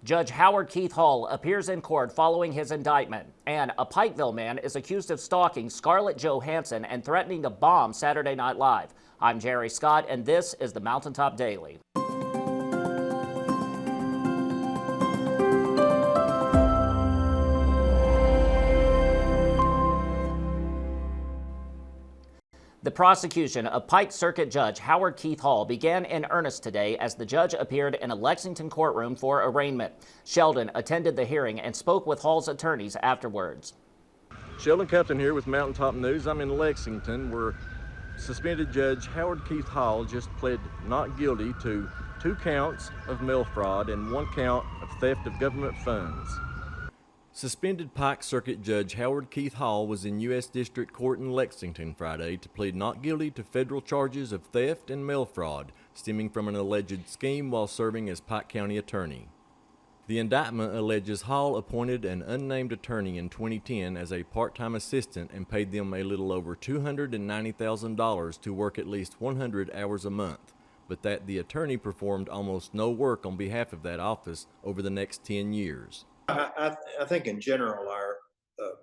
Judge Howard Keith Hall appears in court following his indictment, and a Pikeville man is accused of stalking Scarlett Johansson and threatening to bomb Saturday Night Live. I'm Jerry Scott, and this is the Mountaintop Daily. The prosecution of Pike Circuit Judge Howard Keith Hall began in earnest today as the judge appeared in a Lexington courtroom for arraignment. Sheldon attended the hearing and spoke with Hall's attorneys afterwards. Sheldon Compton here with Mountaintop News. I'm in Lexington where suspended Judge Howard Keith Hall just pled not guilty to 2 counts of mail fraud and 1 count of theft of government funds. Suspended Pike Circuit Judge Howard Keith Hall was in U.S. District Court in Lexington Friday to plead not guilty to federal charges of theft and mail fraud stemming from an alleged scheme while serving as Pike County Attorney. The indictment alleges Hall appointed an unnamed attorney in 2010 as a part-time assistant and paid them a little over $290,000 to work at least 100 hours a month, but that the attorney performed almost no work on behalf of that office over the next 10 years. I think in general our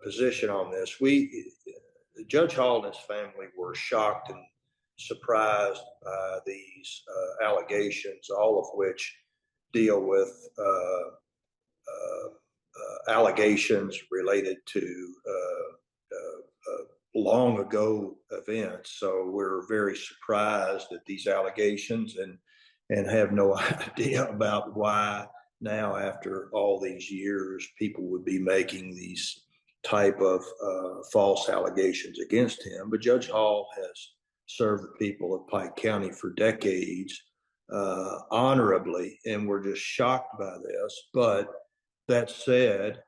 position on this, Judge Hall and his family were shocked and surprised by these allegations, all of which deal with allegations related to long ago events. So we're very surprised at these allegations and have no idea about why now, after all these years, people would be making these type of false allegations against him. But Judge Hall has served the people of Pike County for decades honorably, and we're just shocked by this. But that said,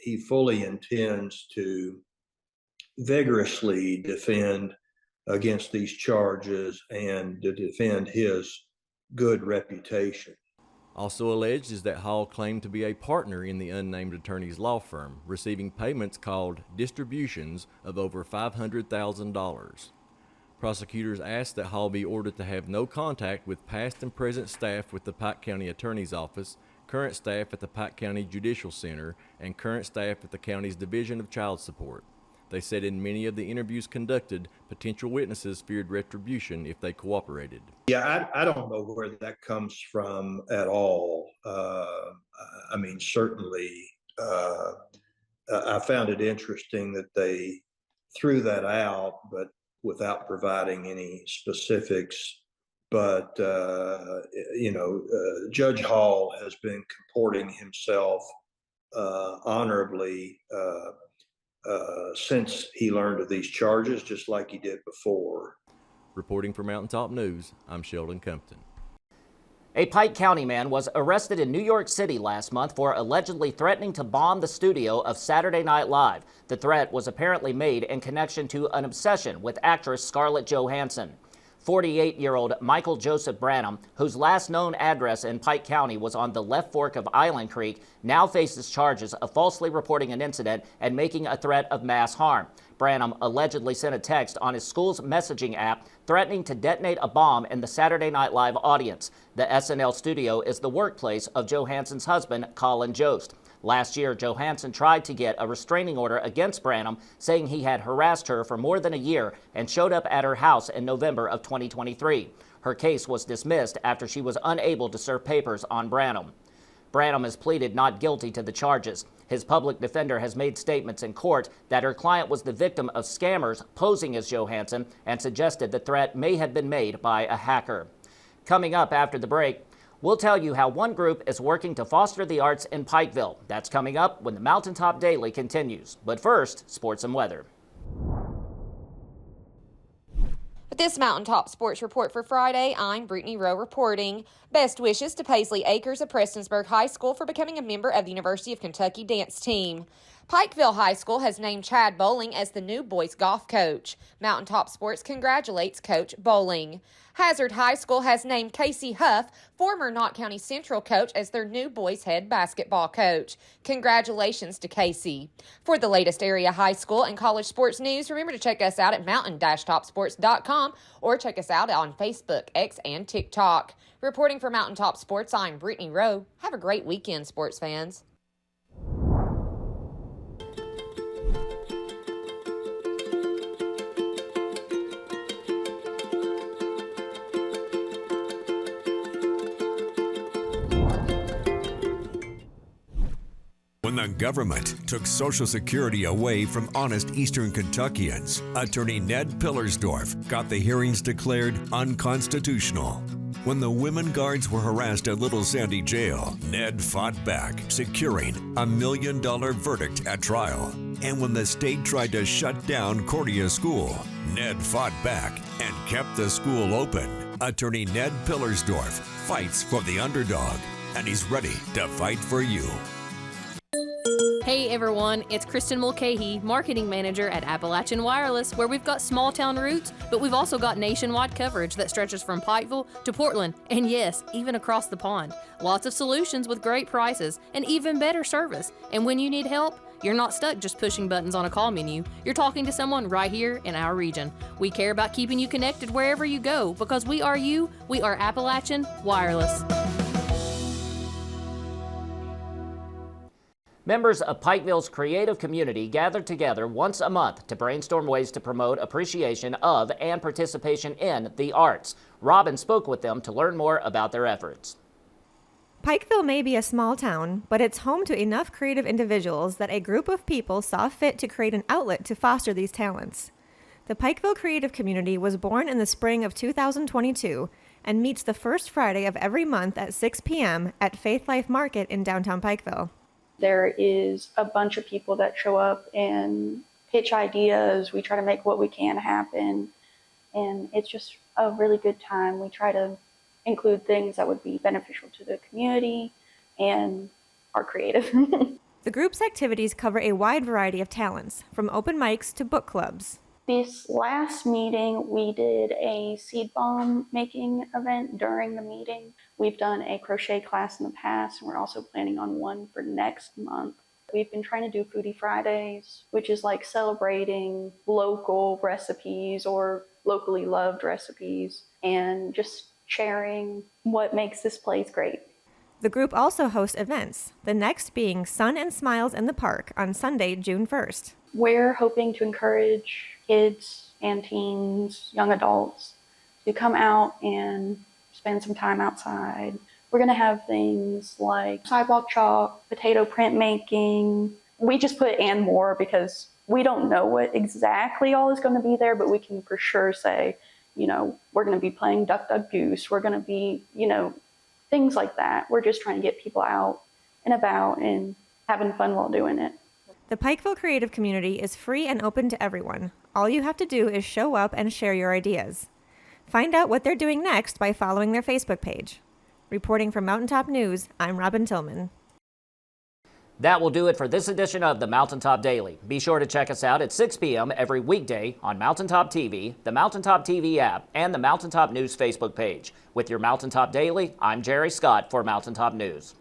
he fully intends to vigorously defend against these charges and to defend his good reputation. Also alleged is that Hall claimed to be a partner in the unnamed attorney's law firm, receiving payments called distributions of over $500,000. Prosecutors asked that Hall be ordered to have no contact with past and present staff with the Pike County Attorney's Office, current staff at the Pike County Judicial Center, and current staff at the county's Division of Child Support. They said in many of the interviews conducted, potential witnesses feared retribution if they cooperated. Yeah, I don't know where that comes from at all. I mean, certainly, I found it interesting that they threw that out, but without providing any specifics. But, Judge Hall has been comporting himself honorably since he learned of these charges, just like he did before. Reporting for Mountaintop News, I'm Sheldon Compton. A Pike County man was arrested in New York City last month for allegedly threatening to bomb the studio of Saturday Night Live. The threat was apparently made in connection to an obsession with actress Scarlett Johansson. 48-year-old Michael Joseph Branham, whose last known address in Pike County was on the Left Fork of Island Creek, now faces charges of falsely reporting an incident and making a threat of mass harm. Branham allegedly sent a text on his school's messaging app threatening to detonate a bomb in the Saturday Night Live audience. The SNL studio is the workplace of Johansson's husband, Colin Jost. Last year, Johansson tried to get a restraining order against Branham, saying he had harassed her for more than a year and showed up at her house in November of 2023. Her case was dismissed after she was unable to serve papers on Branham. Branham has pleaded not guilty to the charges. His public defender has made statements in court that her client was the victim of scammers posing as Johansson and suggested the threat may have been made by a hacker. Coming up after the break, we'll tell you how one group is working to foster the arts in Pikeville. That's coming up when the Mountaintop Daily continues. But first, sports and weather. With this Mountaintop Sports Report for Friday, I'm Brittany Rowe reporting. Best wishes to Paisley Acres of Prestonsburg High School for becoming a member of the University of Kentucky dance team. Pikeville High School has named Chad Bowling as the new boys golf coach. Mountaintop Sports congratulates Coach Bowling. Hazard High School has named Casey Huff, former Knott County Central coach, as their new boys head basketball coach. Congratulations to Casey. For the latest area high school and college sports news, remember to check us out at mountain-topsports.com or check us out on Facebook, X, and TikTok. Reporting for Mountaintop Sports, I'm Brittany Rowe. Have a great weekend, sports fans. When the government took Social Security away from honest Eastern Kentuckians, Attorney Ned Pillersdorf got the hearings declared unconstitutional. When the women guards were harassed at Little Sandy Jail, Ned fought back, securing a $1 million verdict at trial. And when the state tried to shut down Cordia School, Ned fought back and kept the school open. Attorney Ned Pillersdorf fights for the underdog, and he's ready to fight for you. Hey everyone, it's Kristen Mulcahy, Marketing Manager at Appalachian Wireless, where we've got small town roots, but we've also got nationwide coverage that stretches from Pikeville to Portland, and yes, even across the pond. Lots of solutions with great prices and even better service. And when you need help, you're not stuck just pushing buttons on a call menu. You're talking to someone right here in our region. We care about keeping you connected wherever you go because we are you, we are Appalachian Wireless. Members of Pikeville's creative community gathered together once a month to brainstorm ways to promote appreciation of and participation in the arts. Robin spoke with them to learn more about their efforts. Pikeville may be a small town, but it's home to enough creative individuals that a group of people saw fit to create an outlet to foster these talents. The Pikeville creative community was born in the spring of 2022 and meets the first Friday of every month at 6 p.m. at Faith Life Market in downtown Pikeville. There is a bunch of people that show up and pitch ideas. We try to make what we can happen, and it's just a really good time. We try to include things that would be beneficial to the community and are creative. The group's activities cover a wide variety of talents, from open mics to book clubs. This last meeting, we did a seed bomb making event during the meeting. We've done a crochet class in the past, and we're also planning on one for next month. We've been trying to do Foodie Fridays, which is like celebrating local recipes or locally loved recipes and just sharing what makes this place great. The group also hosts events, the next being Sun and Smiles in the Park on Sunday, June 1st. We're hoping to encourage kids and teens, young adults, to come out and spend some time outside. We're going to have things like sidewalk chalk, potato print making. We just put and more because we don't know what exactly all is going to be there, but we can for sure say, we're going to be playing Duck, Duck, Goose. We're going to be, things like that. We're just trying to get people out and about and having fun while doing it. The Pikeville creative community is free and open to everyone. All you have to do is show up and share your ideas. Find out what they're doing next by following their Facebook page. Reporting from Mountaintop News, I'm Robin Tillman. That will do it for this edition of the Mountaintop Daily. Be sure to check us out at 6 p.m. every weekday on Mountaintop TV, the Mountaintop TV app, and the Mountaintop News Facebook page. With your Mountaintop Daily, I'm Jerry Scott for Mountaintop News.